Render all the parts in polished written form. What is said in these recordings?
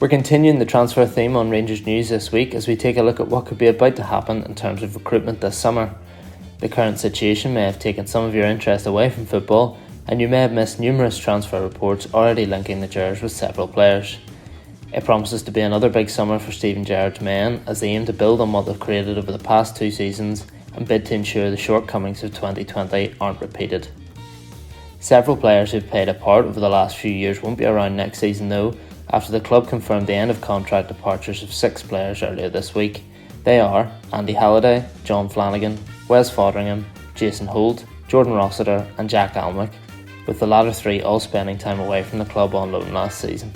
We're continuing the transfer theme on Rangers News this week as we take a look at what could be about to happen in terms of recruitment this summer. The current situation may have taken some of your interest away from football, and you may have missed numerous transfer reports already linking the Gers with several players. It promises to be another big summer for Steven Gerrard's men as they aim to build on what they've created over the past 2 seasons and bid to ensure the shortcomings of 2020 aren't repeated. Several players who've played a part over the last few years won't be around next season though, after the club confirmed the end of contract departures of 6 players earlier this week. They are Andy Halliday, John Flanagan, Wes Foderingham, Jason Holt, Jordan Rossiter and Jack Almwick, with the latter 3 all spending time away from the club on loan last season.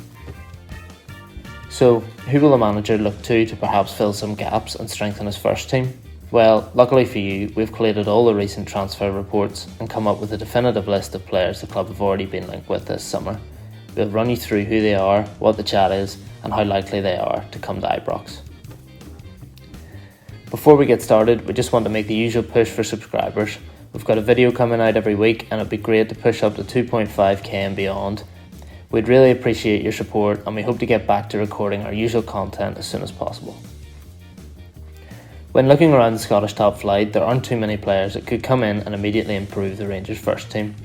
So, who will the manager look to perhaps fill some gaps and strengthen his first team? Well, luckily for you, we've collated all the recent transfer reports and come up with a definitive list of players the club have already been linked with this summer. We'll run you through who they are, what the chat is, and how likely they are to come to Ibrox. Before we get started, we just want to make the usual push for subscribers. We've got a video coming out every week and it'd be great to push up to 2.5k and beyond. We'd really appreciate your support and we hope to get back to recording our usual content as soon as possible. When looking around the Scottish top flight, there aren't too many players that could come in and immediately improve the Rangers first team.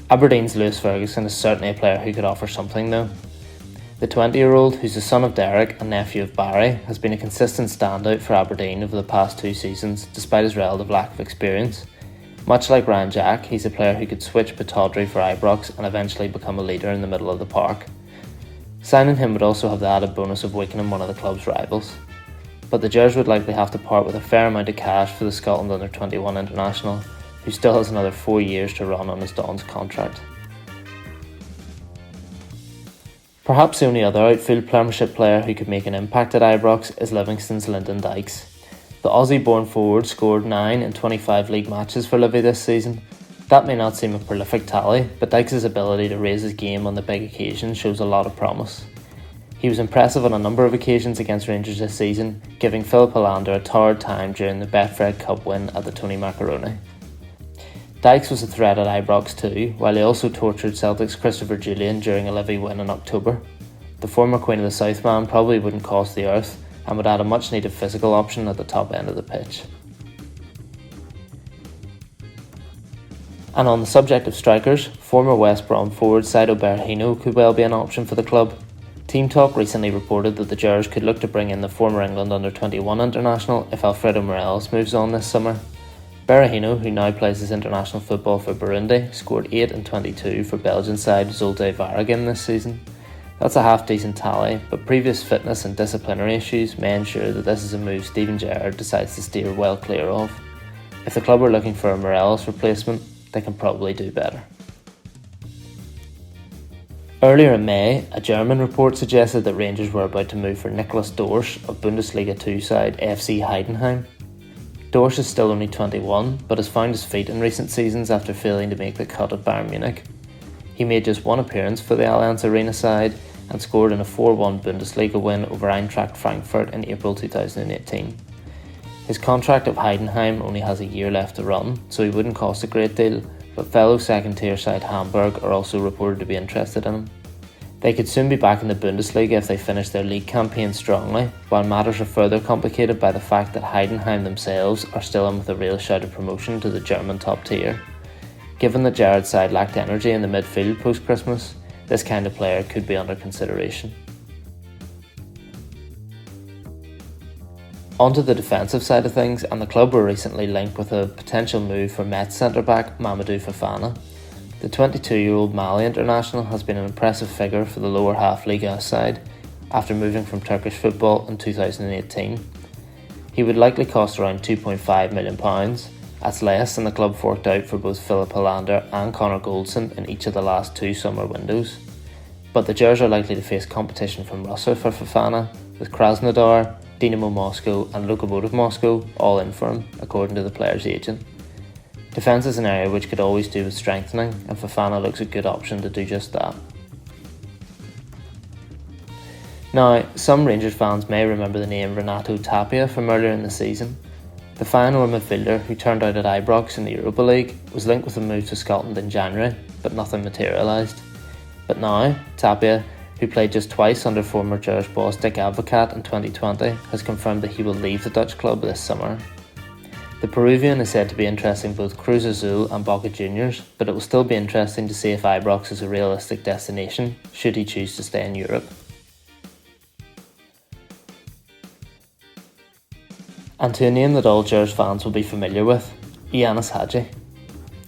Aberdeen's Lewis Ferguson is certainly a player who could offer something though. The 20-year-old, who's the son of Derek and nephew of Barry, has been a consistent standout for Aberdeen over the past 2 seasons despite his relative lack of experience. Much like Ryan Jack, he's a player who could switch Pittodrie for Ibrox and eventually become a leader in the middle of the park. Signing him would also have the added bonus of weakening one of the club's rivals. But the Gers would likely have to part with a fair amount of cash for the Scotland under-21 international, who still has another 4 years to run on his Dons contract. Perhaps the only other outfield Premiership player who could make an impact at Ibrox is Livingston's Lyndon Dykes. The Aussie-born forward scored 9 in 25 league matches for Livy this season. That may not seem a prolific tally, but Dykes' ability to raise his game on the big occasions shows a lot of promise. He was impressive on a number of occasions against Rangers this season, giving Philip Hollander a tired time during the Betfred Cup win at the Tony Macaroni. Dykes was a threat at Ibrox too, while he also tortured Celtic's Christopher Julian during a Livy win in October. The former Queen of the South man probably wouldn't cost the earth and would add a much needed physical option at the top end of the pitch. And on the subject of strikers, former West Brom forward Saido Berahino could well be an option for the club. Team Talk recently reported that the Gers could look to bring in the former England under-21 international if Alfredo Morelos moves on this summer. Berahino, who now plays his international football for Burundi, scored 8 in 22 for Belgian side Zulte Waregem this season. That's a half-decent tally, but previous fitness and disciplinary issues may ensure that this is a move Steven Gerrard decides to steer well clear of. If the club are looking for a Morelos replacement, they can probably do better. Earlier in May, a German report suggested that Rangers were about to move for Niklas Dorsch of Bundesliga 2 side FC Heidenheim. Dorsch is still only 21, but has found his feet in recent seasons after failing to make the cut at Bayern Munich. He made just 1 appearance for the Allianz Arena side and scored in a 4-1 Bundesliga win over Eintracht Frankfurt in April 2018. His contract at Heidenheim only has a year left to run, so he wouldn't cost a great deal, but fellow second-tier side Hamburg are also reported to be interested in him. They could soon be back in the Bundesliga if they finish their league campaign strongly, while matters are further complicated by the fact that Heidenheim themselves are still in with a real shout of promotion to the German top tier. Given that Gerrard's side lacked energy in the midfield post-Christmas, this kind of player could be under consideration. Onto the defensive side of things, and the club were recently linked with a potential move for Metz centre-back Mamadou Fofana. The 22-year-old Mali international has been an impressive figure for the lower half Liga side after moving from Turkish football in 2018. He would likely cost around £2.5 million. That's less than the club forked out for both Philip Hollander and Connor Goldson in each of the last 2 summer windows. But the Gers are likely to face competition from Russia for Fofana, with Krasnodar, Dinamo Moscow and Lokomotiv Moscow all in for him, according to the player's agent. Defence is an area which could always do with strengthening, and Fofana looks a good option to do just that. Now, some Rangers fans may remember the name Renato Tapia from earlier in the season. The Feyenoord midfielder, who turned out at Ibrox in the Europa League, was linked with a move to Scotland in January, but nothing materialised. But now, Tapia, who played just twice under former Djurgården boss Dick Advocat in 2020, has confirmed that he will leave the Dutch club this summer. The Peruvian is said to be interested in both Cruz Azul and Boca Juniors, but it will still be interesting to see if Ibrox is a realistic destination, should he choose to stay in Europe. And to a name that all Djurgården fans will be familiar with, Ianis Hagi.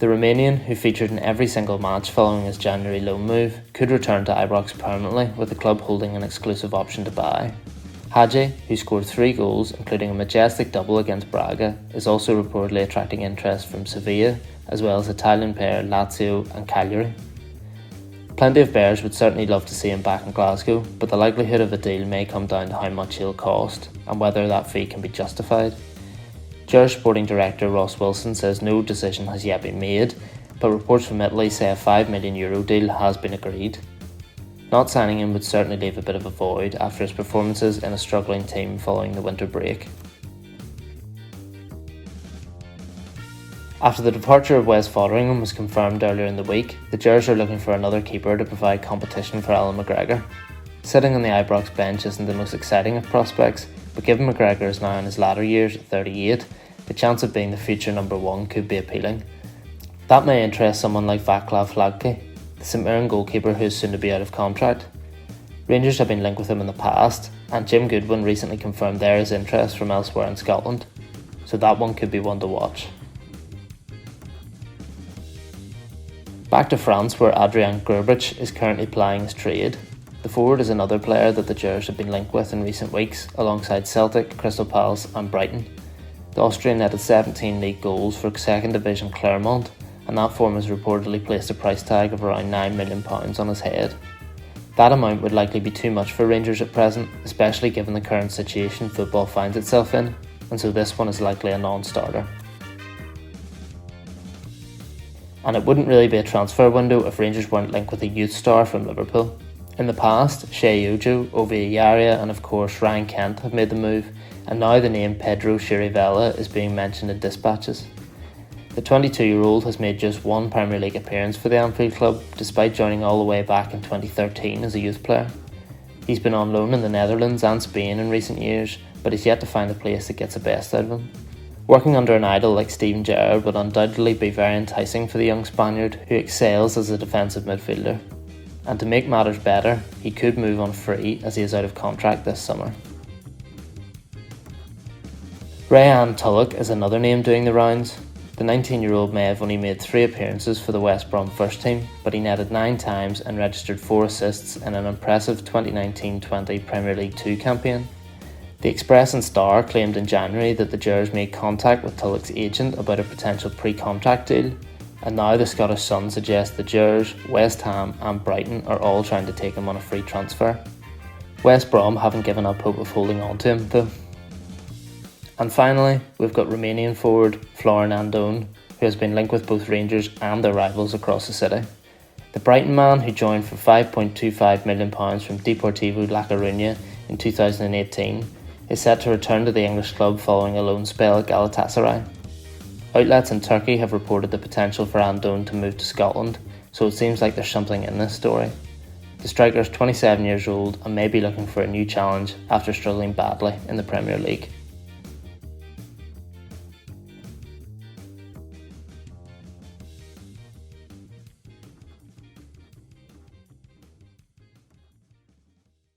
The Romanian, who featured in every single match following his January loan move, could return to Ibrox permanently, with the club holding an exclusive option to buy. Hagi, who scored 3 goals, including a majestic double against Braga, is also reportedly attracting interest from Sevilla, as well as Italian pair Lazio and Cagliari. Plenty of Bears would certainly love to see him back in Glasgow, but the likelihood of a deal may come down to how much he'll cost, and whether that fee can be justified. Djurgården sporting director Ross Wilson says no decision has yet been made, but reports from Italy say a €5 million deal has been agreed. Not signing him would certainly leave a bit of a void after his performances in a struggling team following the winter break. After the departure of Wes Fotheringham was confirmed earlier in the week, the Djurgården are looking for another keeper to provide competition for Alan McGregor. Sitting on the Ibrox bench isn't the most exciting of prospects, but given McGregor is now in his latter years at 38, the chance of being the future number 1 could be appealing. That may interest someone like Vaclav Hladky, the St Mirren goalkeeper who is soon to be out of contract. Rangers have been linked with him in the past, and Jim Goodwin recently confirmed there is interest from elsewhere in Scotland, so that one could be one to watch. Back to France, where Adrian Grbic is currently plying his trade. The forward is another player that the Djurgården have been linked with in recent weeks, alongside Celtic, Crystal Palace and Brighton. The Austrian netted 17 league goals for 2nd Division Clermont, and that form has reportedly placed a price tag of around £9 million on his head. That amount would likely be too much for Rangers at present, especially given the current situation football finds itself in, and so this one is likely a non-starter. And it wouldn't really be a transfer window if Rangers weren't linked with a youth star from Liverpool. In the past, Shea Ojo, Ovie Ejaria and of course Ryan Kent have made the move, and now the name Pedro Chirivella is being mentioned in dispatches. The 22-year-old has made just 1 Premier League appearance for the Anfield club, despite joining all the way back in 2013 as a youth player. He's been on loan in the Netherlands and Spain in recent years, but he's yet to find a place that gets the best out of him. Working under an idol like Steven Gerrard would undoubtedly be very enticing for the young Spaniard, who excels as a defensive midfielder. And to make matters better, he could move on free as he is out of contract this summer. Rayan Tulloch is another name doing the rounds. The 19-year-old may have only made 3 appearances for the West Brom first team, but he netted 9 times and registered 4 assists in an impressive 2019-20 Premier League 2 campaign. The Express and Star claimed in January that the Djurgården made contact with Tulloch's agent about a potential pre-contract deal, and now the Scottish Sun suggests the Djurgården, West Ham and Brighton are all trying to take him on a free transfer. West Brom haven't given up hope of holding on to him though. And finally, we've got Romanian forward Florin Andone, who has been linked with both Rangers and their rivals across the city. The Brighton man, who joined for £5.25 million from Deportivo La Coruña in 2018, is set to return to the English club following a loan spell at Galatasaray. Outlets in Turkey have reported the potential for Andone to move to Scotland, so it seems like there's something in this story. The striker is 27 years old and may be looking for a new challenge after struggling badly in the Premier League.